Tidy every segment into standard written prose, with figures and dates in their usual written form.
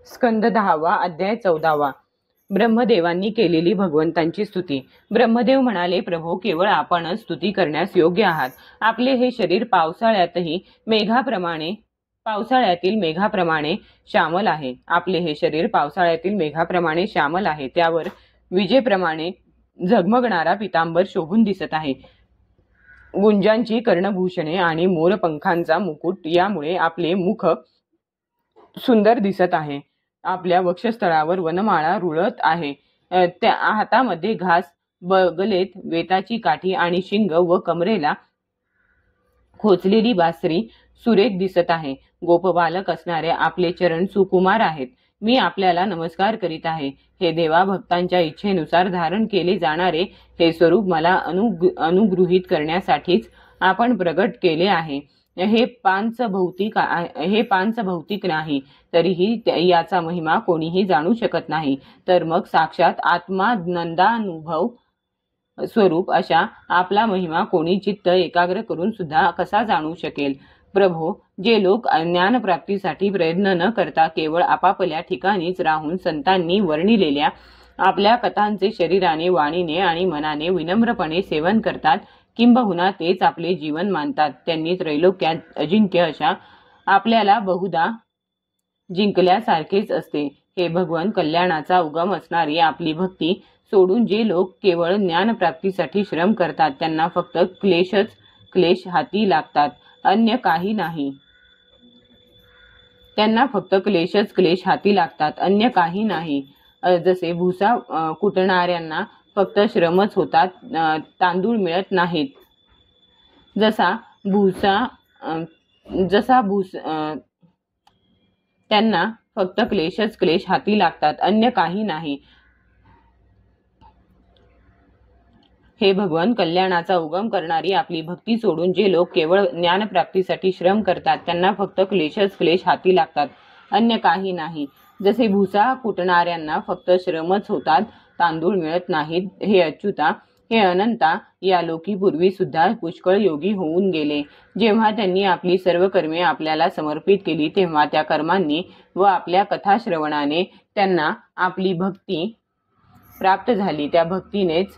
स्कंद 10 अध्याय 14. ब्रह्मदेवांनी केलेली भगवंतांची स्तुती. ब्रह्मदेव म्हणाले, प्रभो, केवळ आपणच स्तुती करण्यास योग्य आहात. आपले हे शरीर पावसाळ्यातील मेघाप्रमाणे श्यामल आहे. आपले हे शरीर पावसाळ्यातील मेघाप्रमाणे श्यामल आहे. त्यावर विजेप्रमाणे झगमगणारा पितांबर शोभून दिसत आहे. गुंजांची कर्णभूषणे आणि मोरपंखांचा मुकुट यामुळे आपले मुख सुंदर दिसत आहे. आपल्या वक्षस्थळावर वनमाळा रुळत आहे. त्या हातामध्ये घास, बगलेत वेताची काठी आणि शिंग व कमरेला खोचलेली बासरी सुरेख दिसत आहे. गोपबालक असणारे आपले चरण सुकुमार आहेत. मी आपल्याला नमस्कार करीत आहे. हे देवा, भक्तांच्या इच्छेनुसार धारण केले जाणारे हे स्वरूप मला अनुगृहीत करण्यासाठीच आपण प्रगट केले आहे. हे पांचभौतिक नाही, तरीही याचा महिमा कोणीही जाणू शकत नाही. तर मग साक्षात आत्मानंदानुभव स्वरूप अशा आपला महिमा कोणी चित्त एकाग्र करून सुद्धा कसा जाणू शकेल? प्रभो, जे लोक ज्ञानप्राप्तीसाठी प्रयत्न न करता केवळ आपापल्या ठिकाणीच राहून संतांनी वर्णिलेल्या आपल्या कथांचे शरीराने, वाणीने आणि मनाने विनम्रपणे सेवन करतात, किंबहुना तेच आपले जीवन मानतात, त्यांनी त्रैलोक्यात अजिंक्य अशा आपल्याला बहुधा जिंकल्यासारखेच असते. हे भगवन, कल्याणाचा उगम असणारी आपली भक्ती सोडून जे लोक केवळ ज्ञानप्राप्तीसाठी श्रम करतात, त्यांना फक्त क्लेश हाती लागतात, अन्य काही नाही. जसे भुसा कुटणाऱ्यांना फक्त श्रमच होतात, तांदूळ मिळत नाहीत. त्यांना फक्त क्लेश हाती लागतात, अन्य काही नाही. हे भगवन, कल्याणाचा उगम करणारी आपली भक्ती सोडून जे लोक केवळ ज्ञानप्राप्तीसाठी श्रम करतात, त्यांना फक्त क्लेश हाती लागतात, अन्य काही नाही. जसे भुसा कुटणाऱ्यांना फक्त श्रमच होतात, तांदूळ मिळत नाहीत. हे अच्युता, हे अनंता, या लोकी पूर्वी सुद्धा पुष्कळ योगी होऊन गेले. जेव्हा त्यांनी आपली सर्व कर्मे आपल्याला समर्पित केली, तेव्हा त्या कर्मांनी व आपल्या कथाश्रवणाने त्यांना आपली भक्ती प्राप्त झाली. त्या भक्तीनेच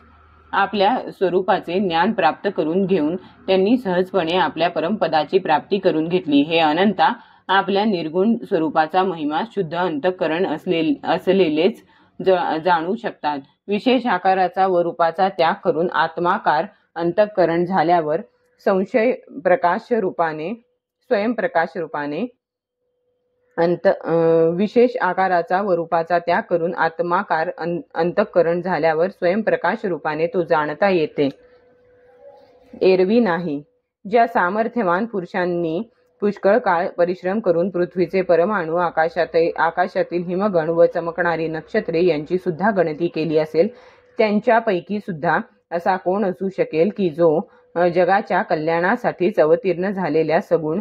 आपल्या स्वरूपाचे ज्ञान प्राप्त करून घेऊन त्यांनी सहजपणे आपल्या परमपदाची प्राप्ती करून घेतली. हे अनंता, आपल्या निर्गुण स्वरूपाचा महिमा शुद्ध अंतःकरण असलेलेच जाणू शकतात. विशेष आकाराचा व रूपाचा त्याग करून आत्माकार अंतःकरण झाल्यावर स्वयंप्रकाश रूपाने विशेष आकाराचा व रूपाचा त्याग करून आत्माकार अंतःकरण झाल्यावर स्वयंप्रकाश रूपाने तो जाणता येते, एरवी नाही. ज्या सामर्थ्यवान पुरुषांनी पुष्कळ काळ परिश्रम करून पृथ्वीचे परमाणु, आकाशातील हिमगण व चमकणारी नक्षत्रे यांची सुद्धा गणती केली असेल, त्यांच्यापैकी सुद्धा असा कोण असू शकेल की जो जगाच्या कल्याणासाठीच अवतीर्ण झालेल्या सगुण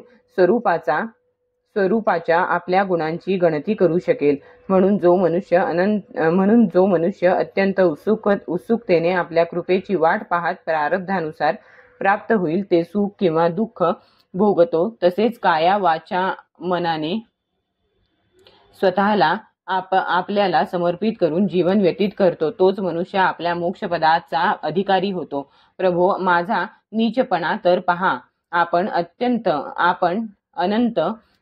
स्वरूपाच्या आपल्या गुणांची गणती करू शकेल? म्हणून जो मनुष्य अत्यंत उत्सुकतेने आपल्या कृपेची वाट पाहत प्रारब्धानुसार प्राप्त होईल ते सुख किंवा दुःख भोगतो, तसेच काया वाचा मनाने स्वतःला आपल्याला समर्पित करून जीवन व्यतीत करतो, तोच मनुष्य आपल्या मोक्षपदाचा अधिकारी होतो. प्रभो, माझा नीचपणा तर पहा. आपण अनंत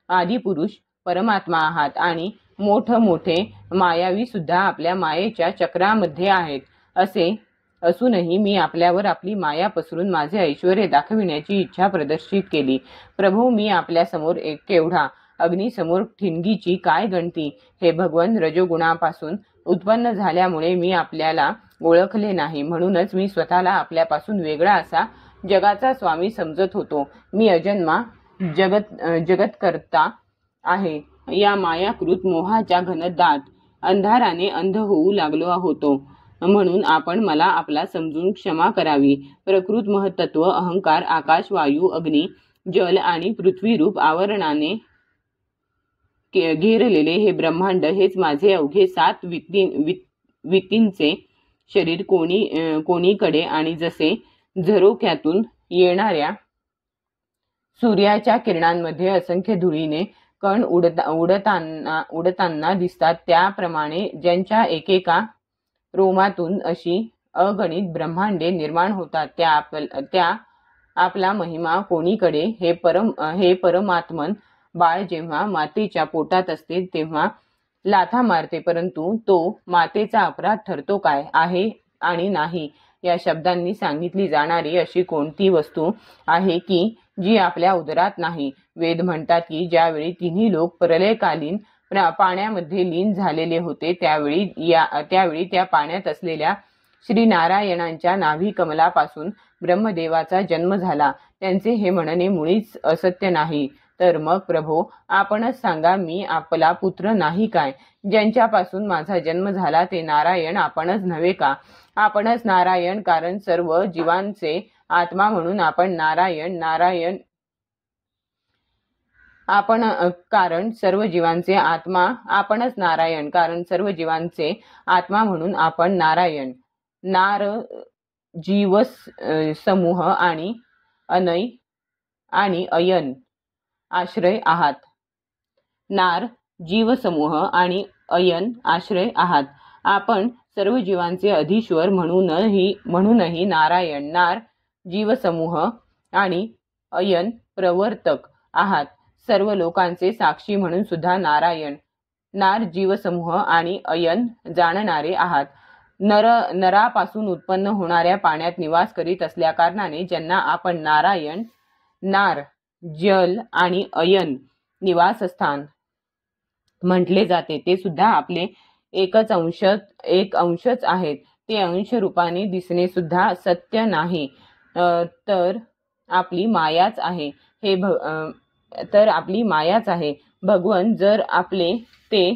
आदिपुरुष परमात्मा आहात आणि मोठमोठे मायावी सुद्धा आपल्या मायेच्या चक्रामध्ये आहेत. असे असूनही मी आपल्यावर आपली माया पसरून माझे ऐश्वर्य दाखविण्याची इच्छा प्रदर्शित केली. प्रभो, मी आपल्या समोर एक केवढा, अग्नीसमोर ठिणगीची काय गणती? हे भगवन, रजोगुणापासून उत्पन्न झाल्यामुळे मी आपल्याला ओळखले नाही, म्हणूनच मी स्वतःला आपल्यापासून वेगळा असा जगाचा स्वामी समजत होतो. मी अजन्मा जगतकर्ता आहे. या मायाकृत मोहाच्या घनदाट अंधाराने अंध होऊ लागलो होतो, म्हणून आपण मला आपला समजून क्षमा करावी. प्रकृत महत्त्व, अहंकार, आकाश, वायू, अग्नी, जल आणि पृथ्वीरूप आवरणाने घेरलेले हे ब्रह्मांड, हेच माझे अवघे 7 वित्तींचे शरीर कोणीकडे आणि जसे झरोख्यातून येणाऱ्या सूर्याच्या किरणांमध्ये असंख्य धुळीने कण उडताना दिसतात, त्याप्रमाणे ज्यांच्या एकेका रोमातून अशी अगणित ब्रह्मांडे निर्माण होतात, त्या आपला महिमा कोणीकडे हे परमात्मन बाळ जेव्हा मातेच्या पोटात असते तेव्हा लाथा मारते, परंतु तो मातेचा अपराध ठरतो काय आहे आणि नाही या शब्दांनी सांगितली जाणारी अशी कोणती वस्तू आहे की जी आपल्या उदरात नाही. वेद म्हणतात की ज्यावेळी तिन्ही लोक प्रलयकालीन पाण्यामध्ये लीन झालेले होते त्यावेळी त्या पाण्यात असलेल्या श्री नारायणांच्या नाभी कमलापासून ब्रह्मदेवाचा जन्म झाला. त्यांचे हे म्हणणे मुळीच असत्य नाही. तर मग प्रभो, आपणच सांगा, मी आपला पुत्र नाही काय? ज्यांच्यापासून माझा जन्म झाला ते नारायण आपणच नव्हे का? आपणच नारायण, कारण सर्व जीवांचे आत्मा म्हणून आपण नारायण कारण सर्व जीवांचे आत्मा आपणच नारायण, कारण सर्व जीवांचे आत्मा म्हणून आपण नारायण. नार जीव समूह आणि अनय आणि अयन आश्रय आहात. नार जीवसमूह आणि अयन आश्रय आहात. आपण सर्व जीवांचे अधीश्वर म्हणूनही नारायण, नार जीवसमूह आणि अयन प्रवर्तक आहात. सर्व लोकांचे साक्षी म्हणून सुद्धा नारायण, नार जीवसमूह आणि अयन जाणणारे आहात. नरापासून उत्पन्न होणाऱ्या पाण्यात निवास करीत असल्या कारणाने ज्यांना आपण नारायण, नार, जल आणि अयन निवासस्थान म्हटले जाते ते सुद्धा आपले एक अंशच आहेत. ते अंश रूपाने दिसणे सुद्धा सत्य नाही, तर आपली मायाच आहे. भगवन जर आपले ते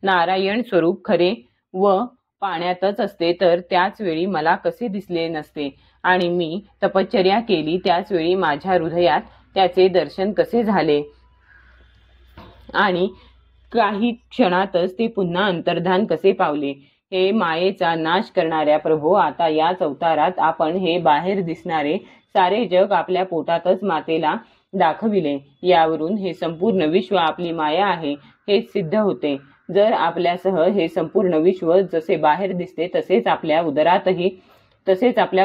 नारायण स्वरूप खरे व पाण्यातच असते तर त्याच वेळी मला कसे दिसले नसते, आणि मी तपश्चर्या केली त्याच वेळी माझ्या हृदयात त्याचे दर्शन कसे झाले, आणि काही क्षणातच ते पुन्हा अंतर्धान कसे पावले. हे मायेचा नाश करणाऱ्या प्रभो, आता याच अवतारात आपण हे बाहेर दिसणारे सारे जग आपल्या पोटातच मातेला दाखविले. यावरून हे संपूर्ण विश्व आपली माया आहे हेच सिद्ध होते. जर आपल्यासह हे संपूर्ण विश्व जसे बाहेर दिसते तसेच आपल्या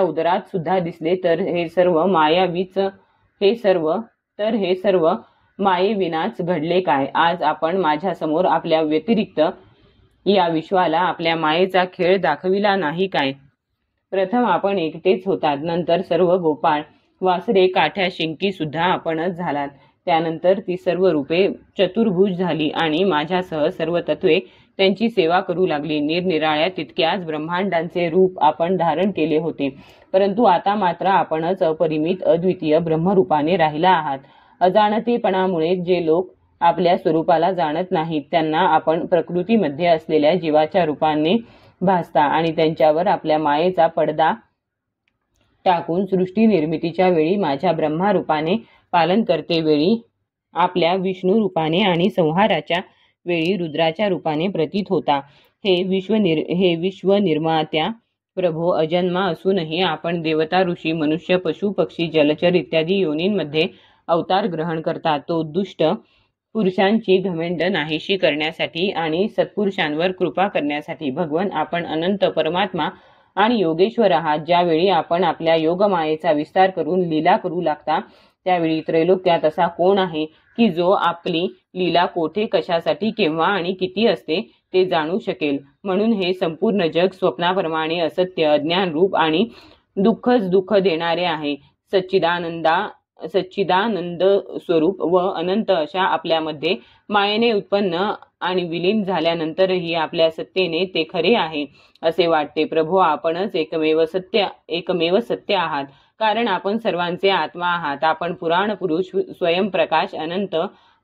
उदरात सुद्धा दिसले तर हे सर्व मायेविनाच घडले काय? आज आपण माझ्या समोर आपल्या व्यतिरिक्त या विश्वाला आपल्या मायेचा खेळ दाखविला नाही काय? प्रथम आपण एकटेच होतात, नंतर सर्व गोपाळ, वासरे, काठ्या, शिंकी सुद्धा आपणच झालात. त्यानंतर ती सर्व रूपे चतुर्भुज झाली आणि माझ्यासह सर्व तत्वे त्यांची सेवा करू लागली. निरनिराळ्या तितक्याच ब्रह्मांडांचे रूप आपण धारण केले होते, परंतु आता मात्र आपणच अपरिमित अद्वितीय ब्रह्मरूपाने राहिला आहात. अजाणतेपणामुळे जे लोक आपल्या स्वरूपाला जाणत नाहीत त्यांना आपण प्रकृतीमध्ये असलेल्या जीवाच्या रूपाने भासता आणि त्यांच्यावर आपल्या मायेचा पडदा टाकून सृष्टी निर्मितीच्या वेळी माझ्या ब्रह्मारूपाने पालन करते वेळी आपल्या विष्णू रूपाने आणि संहाराच्या वेळी रुद्राच्या रूपाने प्रतीत होता. हे विश्वनिर्मात्या प्रभो, अजन्मा असूनही आपण देवता, ऋषी, मनुष्य, पशु, पक्षी, जलचर इत्यादी योनींमध्ये अवतार ग्रहण करता. तो दुष्ट पुरुषांची घमेंड नाहीशी करण्यासाठी आणि सत्पुरुषांवर कृपा करण्यासाठी. भगवन, आपण अनंत परमात्मा आणि योगेश्वर आहात. ज्यावेळी आपण आपल्या योगमायेचा विस्तार करून लीला करू लागता त्यावेळी त्रैलोक्यात असा कोण आहे की जो आपली लीला कोठे, कशासाठी, केव्हा आणि किती असते ते जाणू शकेल? म्हणून हे संपूर्ण जग स्वप्नाप्रमाणे असत्य, अज्ञान रूप आणि दुःखच दुःख देणारे आहे. सच्चिदानंद स्वरूप व अनंत अशा आपल्यामध्ये मायेने उत्पन्न आणि विलीन झाल्यानंतरही आपल्या सत्तेने ते खरे आहे असे वाटते. प्रभो, आपणच एकमेव सत्य आहात, कारण आपण सर्वांचे आत्मा आहात. आपण पुराण पुरुष, स्वयंप्रकाश, अनंत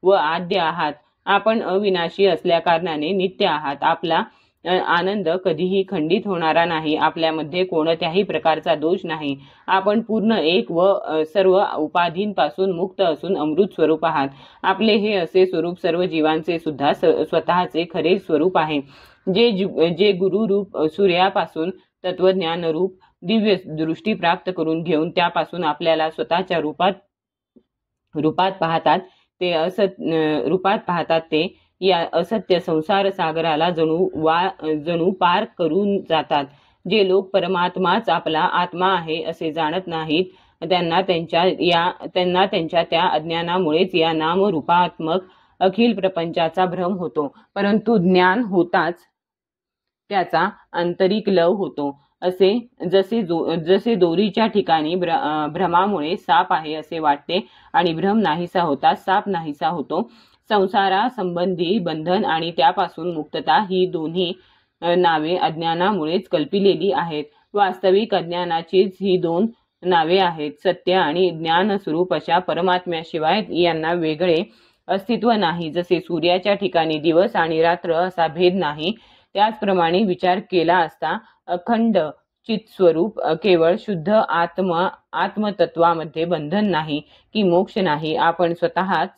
व आद्य आहात. आपण अविनाशी असल्या कारणाने नित्य आहात. आपला आनंद कधीही खंडित होणारा नाही. आपल्यामध्ये कोणत्याही प्रकारचा दोष नाही. आपण पूर्ण एक व सर्व उपाधींपासून मुक्त असून अमृत स्वरूप आहात. आपले हे असे स्वरूप सर्व जीवांचे सुद्धा स्वतःचे खरे स्वरूप आहे. जे गुरुरूप सूर्यापासून तत्वज्ञान रूप दिव्य दृष्टी प्राप्त करून घेऊन त्यापासून आपल्याला स्वतःच्या रूपात पाहतात ते रूपात पाहतात ते या असत्य संसार सागराला जणू पार करून जातात. जे लोक परमात्माच आपला आत्मा आहे असे जाणत नाहीत त्यांना त्यांच्या त्या अज्ञानामुळेच या नामरूपात्मक अखिल प्रपंचाचा भ्रम होतो. परंतु ज्ञान होताच त्याचा आंतरिक लव होतो. जसे दोरीच्या ठिकाणी भ्रमामुळे साप आहे असे वाटते आणि भ्रम नाहीसा होता साप नाहीसा होतो. संसारासंबंधी बंधन आणि त्यापासून मुक्तता ही दोन्ही नावे अज्ञानामुळेच कल्पिलेली आहेत. वास्तविक अज्ञानाचीच ही दोन नावे आहेत. सत्य आणि ज्ञान स्वरूप अशा परमात्म्याशिवाय यांना वेगळे अस्तित्व नाही. जसे सूर्याच्या ठिकाणी दिवस आणि रात्र असा भेद नाही, त्याचप्रमाणे विचार केला असता अखंड चित्स्वरूप केवळ शुद्ध आत्मतत्वामध्ये बंधन नाही की मोक्ष नाही. आपण स्वतःच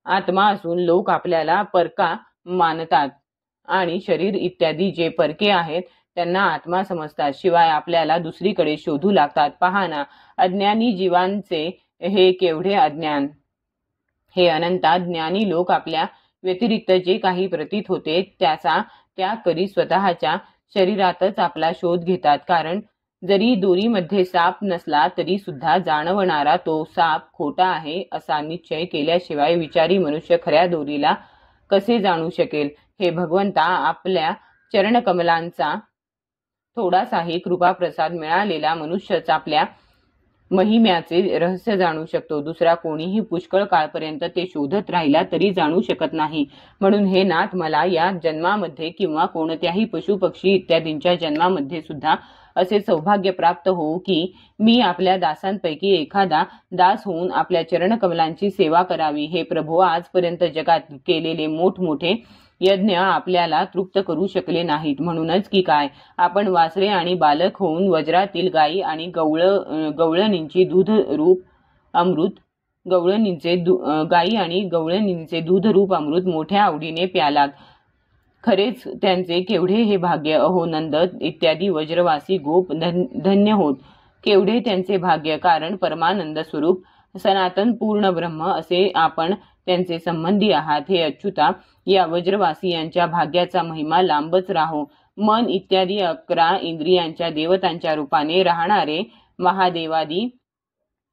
आत्मा असून लोक आपल्याला परका मानतात आणि शरीर इत्यादी जे परके आहेत त्यांना आत्मा समजतात. शिवाय आपल्याला दुसरीकडे शोधू लागतात. पहा ना, अज्ञानी जीवांचे हे केवढे अज्ञान. हे अनंता ज्ञानी लोक आपल्या व्यतिरिक्त जे काही प्रतीत होते त्याचा त्याग करी स्वतःच्या शरीरातच आपला शोध घेतात. कारण जरी दोरीमध्ये साप नसला तरी सुद्धा जाणवणारा तो साप खोटा आहे असा निश्चय केल्याशिवाय विचारी मनुष्य खऱ्या दोरीला कसे जाणू शकेल. हे भगवंता, आपल्या चरणकमलांचा थोडासाही कृपाप्रसाद मिळालेला मनुष्यच आपल्या महिम्याचे रहस्य जाणू शकतो. दुसरा कोणीही पुष्कळ काळपर्यंत ते शोधत राहिला तरी जाणू शकत नाही. म्हणून हे नाथ, मला या जन्मामध्ये किंवा कोणत्याही पशुपक्षी इत्यादींच्या जन्मामध्ये सुद्धा असे सौभाग्य प्राप्त होऊ की मी आपल्या दासांपैकी एखादा दास होऊन आपल्या चरणकमलांची सेवा करावी. हे प्रभो, आजपर्यंत जगात केलेले मोठमोठे यज्ञ आपल्याला तृप्त करू शकले नाहीत. म्हणूनच की काय, आपण वासरे आणि बालक होऊन वज्रातील गायी आणि गवळणींची दूध रूप अमृत गायी आणि गवळणींचे दूध रूप अमृत मोठ्या आवडीने प्यालात. खरेच त्यांचे केवढे हे भाग्य. अहो नंद इत्यादी वज्रवासी गोप धन्य होत. केवढे त्यांचे भाग्य. कारण परमानंद स्वरूप सनातन पूर्ण ब्रह्म असे आपण त्यांचे संबंधी आहात. हे अच्युता, या वज्रवासियांच्या भाग्याचा महिमा लांबच राहो. मन इत्यादी 11 इंद्रियांच्या देवतांच्या रूपाने राहणारे महादेवादी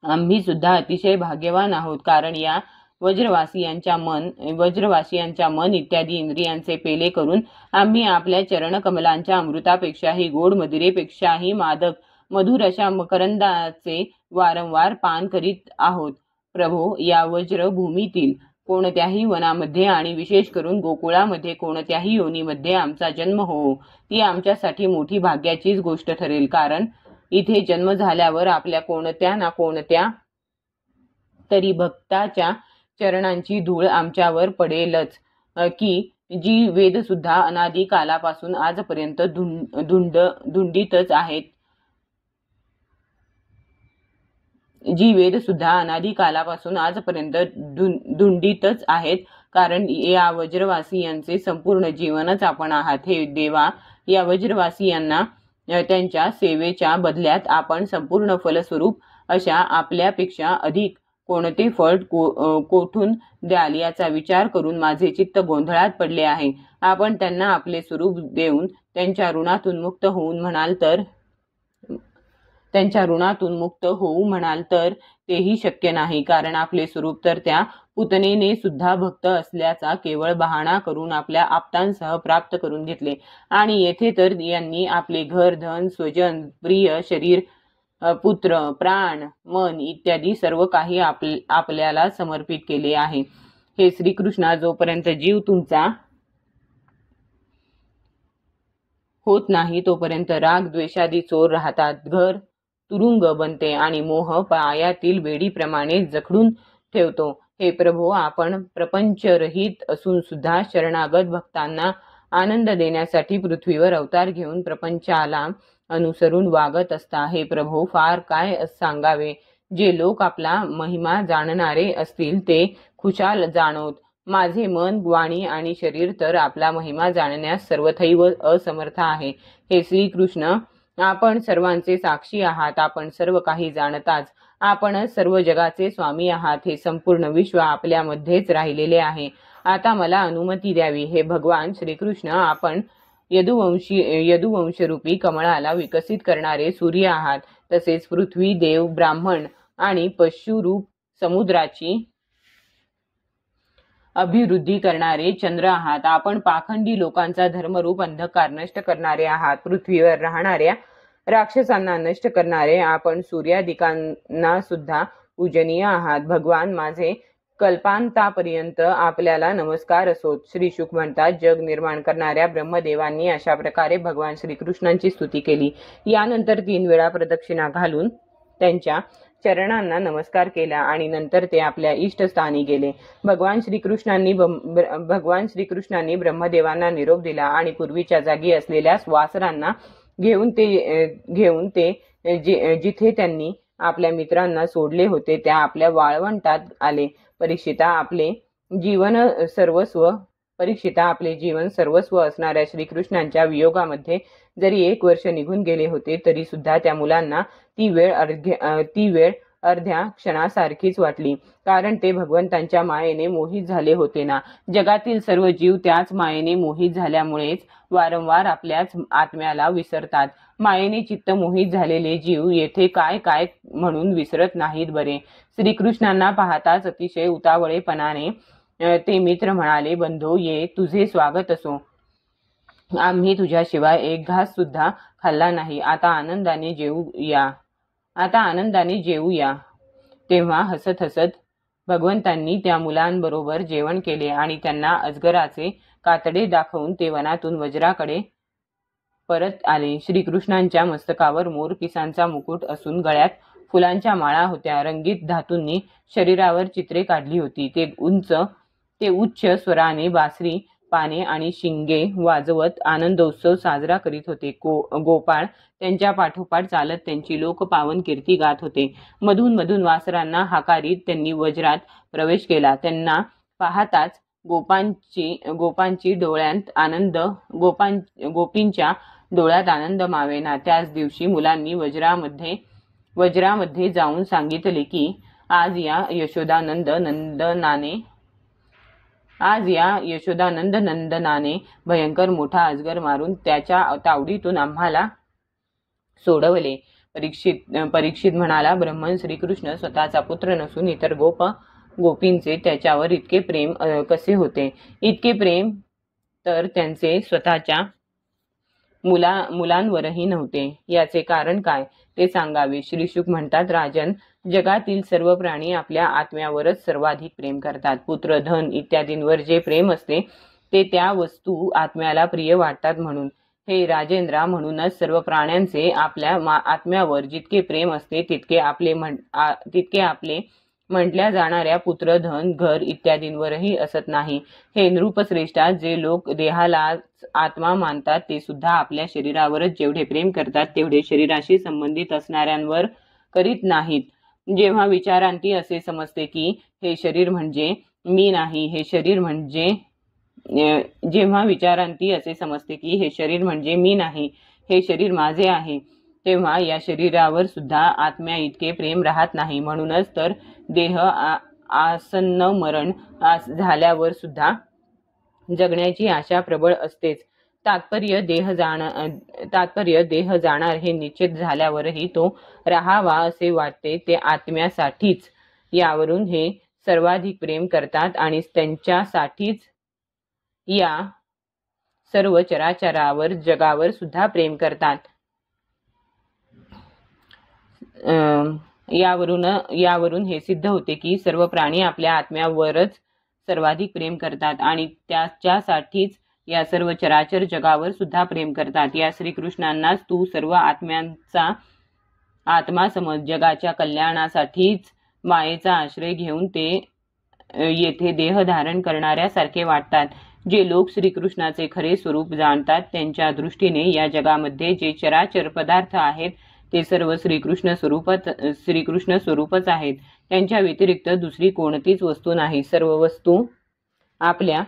आम्ही सुद्धा अतिशय भाग्यवान आहोत. कारण या वज्रवासियांच्या मन इत्यादी इंद्रियांचे पेले करून आम्ही आपल्या चरणकमलांच्या अमृतापेक्षाही गोड, मदिरेपेक्षाही मादक मधुर अशा मकरंदाचे वारंवार पान करीत आहोत. प्रभो, या वज्रभूमीतील कोणत्याही वनामध्ये आणि विशेष करून गोकुळामध्ये कोणत्याही योनीमध्ये आमचा जन्म होवो, ती आमच्यासाठी मोठी भाग्याचीच गोष्ट ठरेल. कारण इथे जन्म झाल्यावर आपल्या कोणत्या ना कोणत्या तरी भक्ताच्या चरणांची धूळ आमच्यावर पडेलच की जी वेद सुद्धा अनादी कालापासून आजपर्यंत धुंडीतच आहेत. धुंडीतच आहेत. कारण या वज्रवासियांचे संपूर्ण जीवनच आपण आहात. हे देवा, या वज्रवासियांना त्यांच्या सेवेच्या बदल्यात आपण संपूर्ण फलस्वरूप अशा आपल्यापेक्षा अधिक कोणते फळ कोठून द्याल याचा विचार करून माझे चित्त गोंधळात पडले आहे. आपण त्यांना आपले स्वरूप देऊन त्यांच्या ऋणातून मुक्त होऊ म्हणाल तर तेही शक्य नाही. कारण आपले स्वरूप तर त्या पुतनेने सुद्धा भक्त असल्याचा केवळ बहाणा करून आपल्या आप्तांसह प्राप्त करून घेतले आणि येथे तर यांनी आपले घर, धन, स्वजन, प्रिय, शरीर, पुत्र, प्राण, मन इत्यादी सर्व काही आपल्याला समर्पित केले आहे. हे श्रीकृष्णा, जोपर्यंत जीव तुमचा होत नाही तोपर्यंत राग, द्वेषादी चोर राहतात. घर तुरुंग बनते आणि मोह पायातील बेडीप्रमाणे जखडून ठेवतो. हे प्रभो, आपण प्रपंचरहित असून सुद्धा शरणागत भक्तांना आनंद देण्यासाठी पृथ्वीवर अवतार घेऊन प्रपंचाला अनुसरून वागत असता. हे प्रभो, फार काय सांगावे. जे लोक आपला महिमा जाणणारे असतील ते खुशाल जाणोत. माझे मन, वाणी आणि शरीर तर आपला महिमा जाणण्यास सर्वथैव असमर्थ आहे. हे श्रीकृष्ण, आपण सर्वांचे साक्षी आहात. आपण सर्व काही जाणताच आपणच सर्व जगाचे स्वामी आहात. हे संपूर्ण विश्व आपल्यामध्येच राहिलेले आहे. आता मला अनुमती द्यावी. हे भगवान श्रीकृष्ण, आपण यदुवंशरूपी कमळाला विकसित करणारे सूर्य आहात. तसेच पृथ्वी, देव, ब्राह्मण आणि पशुरूप समुद्राची अभिवृद्धी करणारे चंद्र आहात. आपण पाखंडी लोकांचा धर्मरूप अंधकार नष्ट करणारे आहात. पृथ्वीवर राहणाऱ्या राक्षसांना नष्ट करणारे आपण सूर्यादिकांना सुद्धा पूजनीय आहात. भगवान माझे, कल्पांतापर्यंत आपल्याला नमस्कार असोत. श्री शुक म्हणतात, जग निर्माण करणाऱ्या ब्रह्मदेवांनी अशा प्रकारे भगवान श्रीकृष्णांची स्तुती केली. यानंतर 3 वेळा प्रदक्षिणा घालून त्यांच्या चरणांना नमस्कार केला आणि नंतर ते आपल्या इष्टस्थानी गेले. भगवान श्रीकृष्णांनी ब्रह्मदेवांना निरोप दिला आणि पूर्वीच्या जागी असलेल्या वासरांना घेऊन ते जिथे त्यांनी आपल्या मित्रांना सोडले होते त्या आपल्या वाळवंटात आले. परीक्षिता आपले जीवन सर्वस्व असणाऱ्या श्रीकृष्णांच्या वियोगामध्ये जरी 1 वर्ष निघून गेले होते तरी सुद्धा त्या मुलांना ती वेळ अर्ध्या क्षणासारखीच वाटली. कारण ते भगवंतांच्या मायेने मोहित झाले होते ना. जगातील सर्व जीव त्याच मायेने मोहित झाल्यामुळेच वारंवार आपल्याच आत्म्याला विसरतात. मायेने चित्त मोहित झालेले जीव येथे काय काय म्हणून विसरत नाहीत बरे. श्रीकृष्णांना पाहताच अतिशय उतावळेपणाने ते मित्र म्हणाले, बंधू, ये, तुझे स्वागत असो. आम्ही तुझ्याशिवाय एक घास सुद्धा खाल्ला नाही. आता आनंदाने जेवू या. तेव्हा हसत हसत भगवंतांनी त्या मुलांबरोबर जेवण केले आणि त्यांना अजगराचे कातडे दाखवून ते वनातून वज्राकडे परत आले. श्रीकृष्णांच्या मस्तकावर मोरपिसांचा मुकुट असून गळ्यात फुलांच्या माळा होत्या. रंगीत धातूंनी शरीरावर चित्रे काढली होती. ते उच्च स्वराने बासरी, पाने आणि शिंगे वाजवत आनंदोत्सव साजरा करीत होते. गोपाळ त्यांच्या पाठोपाठ चालत त्यांची लोकपावन कीर्ती गात होते. मधून मधून वासरांना हाकारीत त्यांनी वज्रात प्रवेश केला. त्यांना पाहताच गोपींच्या डोळ्यात आनंद मावेना. त्याच दिवशी मुलांनी वज्रामध्ये जाऊन सांगितले की आज या यशोदानंद नंदनाने भयंकर मोठा अजगर मारून त्याच्या तावडीतून आम्हाला सोडवले. परीक्षित म्हणाला, ब्रह्मन श्रीकृष्ण स्वतःचा पुत्र नसून इतर गोपींचे त्याच्यावर इतके प्रेम कसे होते? इतके प्रेम तर त्यांचे स्वतःच्या मुलांवरही नव्हते. याचे कारण काय ते सांगावे. श्री शुक म्हणतात, राजन, जगातील सर्व प्राणी आपल्या आत्म्यावरच सर्वाधिक प्रेम करतात. पुत्र, धन इत्यादींवर जे प्रेम असते ते त्या वस्तू आत्म्याला प्रिय वाटतात म्हणून. हे राजेंद्रा, म्हणूनच सर्व प्राण्यांचे आपल्या आत्म्यावर जितके प्रेम असते तितके आपले म्हटल्या जाणाऱ्या पुत्र, धन, घर इत्यादींवरही असत नाही. हे नृपश्रेष्ठा, जे लोक देहालाच आत्मा मानतात ते सुद्धा आपल्या शरीरावरच जेवढे प्रेम करतात तेवढे शरीराशी संबंधित असणाऱ्यांवर करीत नाहीत. जेव्हा विचारांती असे समजते की हे शरीर म्हणजे मी नाही, हे शरीर माझे आहे, तेव्हा या शरीरावर सुद्धा आत्म्या इतके प्रेम राहत नाही. म्हणूनच तर देह आसन्न मरण झाल्यावर सुद्धा जगण्याची आशा प्रबळ असतेच. तात्पर्य देह जाणार हे निश्चित झाल्यावरही तो राहावा असे वाटते ते आत्म्यासाठीच. यावरून हे सर्वाधिक प्रेम करतात आणि त्यांच्यासाठीच या सर्व चराचरावर जगावर सुद्धा प्रेम करतात. यावरून हे सिद्ध होते की सर्व प्राणी आपल्या आत्म्यावरच सर्वाधिक प्रेम करतात आणि त्याच्यासाठीच या सर्व चराचर जगावर सुद्धा प्रेम करतात. या श्रीकृष्णांनाच तू सर्व आत्म्यांचा आत्मा समज. जगाच्या कल्याणासाठीच मायेचा आश्रय घेऊन ते येथे देह धारण करणाऱ्यासारखे वाटतात. जे लोक श्रीकृष्णाचे खरे स्वरूप जाणतात त्यांच्या दृष्टीने या जगामध्ये जे चराचर पदार्थ आहेत ते सर्व श्रीकृष्ण स्वरूपच आहेत. त्यांच्या व्यतिरिक्त दुसरी कोणतीच वस्तू नाही. सर्व वस्तू आपल्या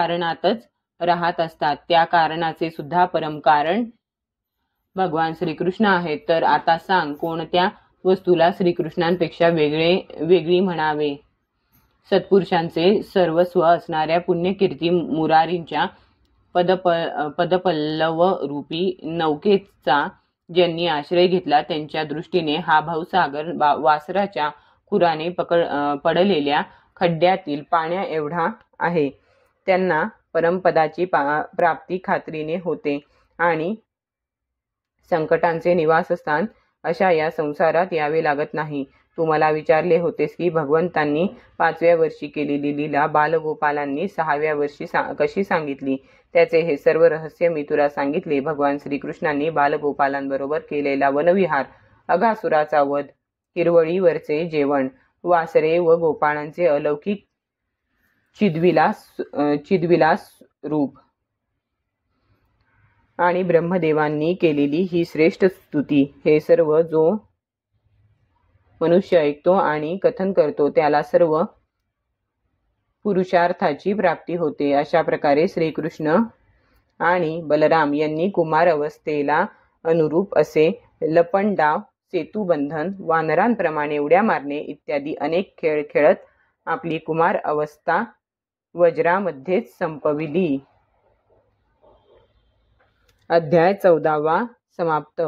कारणातच राहत असतात त्या कारणाचे सुद्धा परमकारण भगवान श्रीकृष्ण आहेत. तर आता सांग, कोणत्या वस्तूला श्रीकृष्णांपेक्षा वेगळी म्हणावे? सत्पुरुषांचे सर्वस्व असणाऱ्या पुण्यकीर्ती मुरारींच्या पदपल्लव रूपी नौकेचा ज्यांनी आश्रय घेतला त्यांच्या दृष्टीने हा भवसागर वासराच्या खुराने पडलेल्या खड्ड्यातील पाण्या एवढा आहे. त्यांना परमपदाची प्राप्ती खात्रीने होते आणि संकटांचे निवासस्थान अशा या संसारात यावे लागत नाही. तू मला विचारले होतेस की भगवंतांनी 5व्या वर्षी केलेली लीला बालगोपालांनी 6व्या वर्षी कशी सांगितली. त्याचे हे सर्व रहस्य मी तुला सांगितले. भगवान श्रीकृष्णांनी बालगोपालांबरोबर केलेला वनविहार, अघासुराचा वध, हिरवळीवरचे जेवण, वासरे व गोपाळांचे अलौकिक चिदविलास रूप आणि ब्रह्मदेवांनी केलेली ही श्रेष्ठ स्तुती, हे सर्व जो मनुष्य ऐकतो आणि कथन करतो त्याला सर्व पुरुषार्थाची प्राप्ती होते. अशा प्रकारे श्रीकृष्ण आणि बलराम यांनी कुमार अवस्थेला अनुरूप असे लपंडाव, सेतुबंधन, वानरांप्रमाणे उड्या मारणे इत्यादी अनेक खेळ खेळत आपली कुमार अवस्था वज्रामध्येच संपविली. अध्याय 14वा समाप्त.